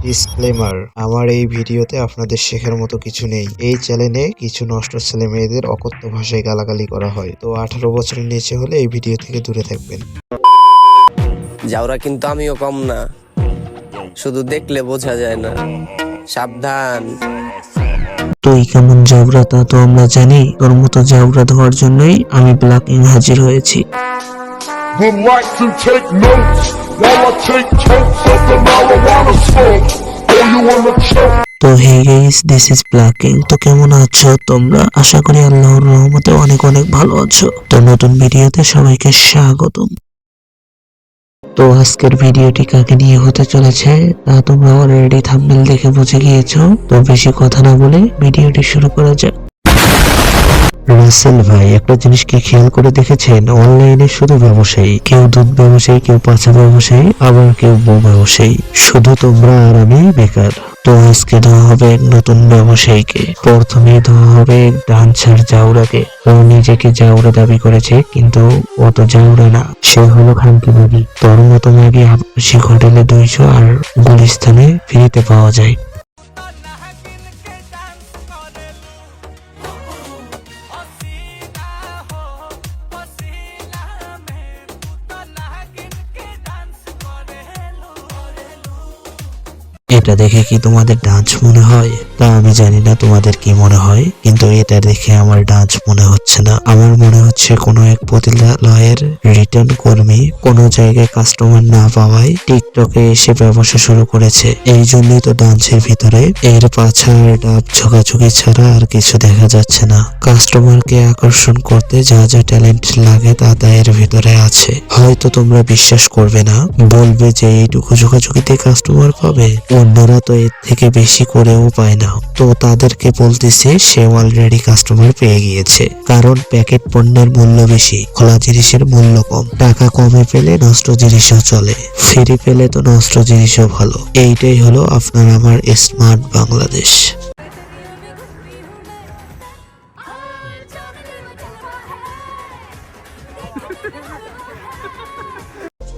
Disclaimer, আমার এই ভিডিওতে আপনাদের শেখার মতো কিছু নেই। এই চ্যানেলে কিছু নষ্ট ছেলে মেয়েদের অকথ্য ভাষায় গালাগালি করা হয়, তো 18 বছরের নিচে হলে এই ভিডিও থেকে দূরে থাকবেন। যাওরা কিন্তু আমিও কম না, শুধু দেখলে বোঝা যায় না, সাবধান। তুই কেমন জাউরা তা তো আমরা জানি, তোর মতো জাউরা ধোয়ার জন্যই আমি ব্লকিং হাজির হয়েছি। Would like to take notes while I take totes of the marijuana smoke. Oh, you wanna choke? তো হে গাইস, দিস ইজ ব্লকিং। তো কেমন আছো তোমরা? আশা করি আল্লাহর রহমতে অনেক অনেক ভালো আছো। তো নতুন ভিডিওতে সবাইকে স্বাগতম। তো আজকের ভিডিওটি কাকে নিয়ে হতে চলেছে তা তোমরা অলরেডি থাম্বনেল দেখে বুঝে গিয়েছো। তো বেশি কথা না বলে ভিডিওটি শুরু করা যাক। রাসেল ভাই, একটা জিনিস কি খেয়াল করে দেখেছেন? অনলাইনে শুধু ব্যবসায়ী, কেউ দুধ ব্যবসায়ী, কেউ পাচা ব্যবসায়ী, আবার কেউ বউ ব্যবসায়ী। শুধু তোমরা আর আমি বেকার। তো আজকে দেওয়া হবে এক নতুন ব্যবসায়ীকে। প্রথমে দেওয়া হবে ডান্সার জাউরাকে। ও নিজেকে জাউরা দাবি করেছে, কিন্তু ও তো জাউরা না, সে হলো খানকি মাগি। তোর মতো মাগি আবাসিক হোটেলে 200 আর গুলিস্তানে ফ্রিতে পাওয়া যায়। এটা দেখে কি তোমাদের ডান্স মনে হয়? তা আমি জানি না তোমাদের কি মনে হয়, কিন্তু এটা দেখে আমার ডান্স মনে হচ্ছে না। আমার মনে হচ্ছে কোনো এক পতিতালয়ের রিটার্ন কর্মী কোনো জায়গায় কাস্টমার না পাওয়ায় টিকটকে এসে ব্যবসা শুরু করেছে। এই জন্যই তো ডান্সের ভিতরে এর পাছার ডাব ঝোঁকাঝুঁকি ছাড়া আর কিছু দেখা যাচ্ছে না। কাস্টমারকে আকর্ষণ করতে যা যা ট্যালেন্ট লাগে তা এর ভিতরে আছে। হয়তো তোমরা বিশ্বাস করবে না, বলবে যে এইটুকু ঝোঁকাঝুঁকিতে কাস্টমার পাবে, অন্যরা তো এর থেকে বেশি করেও পায় না। তো তাদেরকে বলতেছে সে অলরেডি কাস্টমার পেয়ে গিয়েছে, কারণ প্যাকেট পণ্যের মূল্য বেশি, খোলা জিনিসের মূল্য কম। টাকা কমে পেলে নষ্ট জিনিসও চলে, ফ্রি পেলে তো নষ্ট জিনিসও ভালো। এইটাই হলো আপনার আমার স্মার্ট বাংলাদেশ।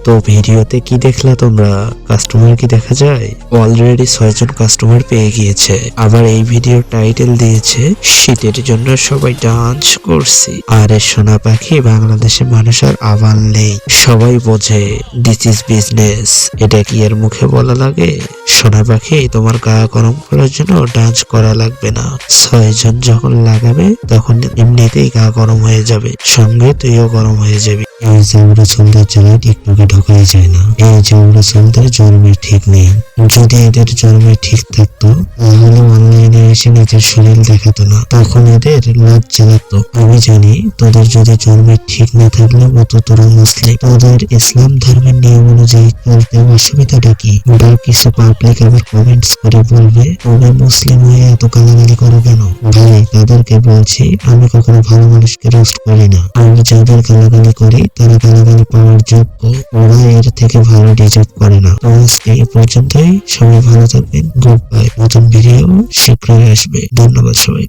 তো ভিডিওতে কি দেখলা তোমরা? কাস্টমার কি দেখা যায়? অলরেডি 6 জন কাস্টমার পেয়ে গিয়েছে। আবার এই ভিডিও টাইটেল দিয়েছে শীতের জন্য সবাই ডান্স করছি। আরে সোনা পাখি, বাংলাদেশে মানুষ আর আবাল নেই, সবাই বোঝে দিস ইজ বিজনেস। এটা কি এর মুখে বলা লাগে? সোনা পাখি, তোমার গা গরম করার জন্য ডান্স করা লাগবে না। 6 জন যখন লাগাবে তখন এমনিতেই গা গরম হয়ে যাবে, সঙ্গে তুইও গরম হয়ে যাবি। এই জাউরা চলদের জন্য টিকটকে ঢোকাই যায় না। এই জাউরা চলদের জন্মের ঠিক নেই। যদি এদের জন্মের ঠিক থাকতো তাহলে অনলাইনে এসে নিজের শরীর দেখাতো না, তখন এদের লজ্জা লাগতো। আমি জানি তোদের যদি জন্মের ঠিক না থাকলে মতো তোরা মুসলিম, তোদের ইসলাম ধর্মের নিয়ম অনুযায়ী চলতে অসুবিধাটা কি? বা কিছু পাবলিক আবার কমেন্টস করে বলবে তোমরা মুসলিম হয়ে এত গালাগালি করো কেন? ভাই, তাদেরকে বলছি আমি কখনো ভালো মানুষকে রোস্ট করি না। আমি যাদের গালাগালি করি তারা গালাগালি পাওয়ার যোগ্য, ওরা এর থেকে ভালো ডিজার্ভ করে না। তো আজকে এই পর্যন্তই, সবাই ভালো থাকবেন, গুড বাই। নতুন ভিডিও শীঘ্রই আসবে। ধন্যবাদ সবাই।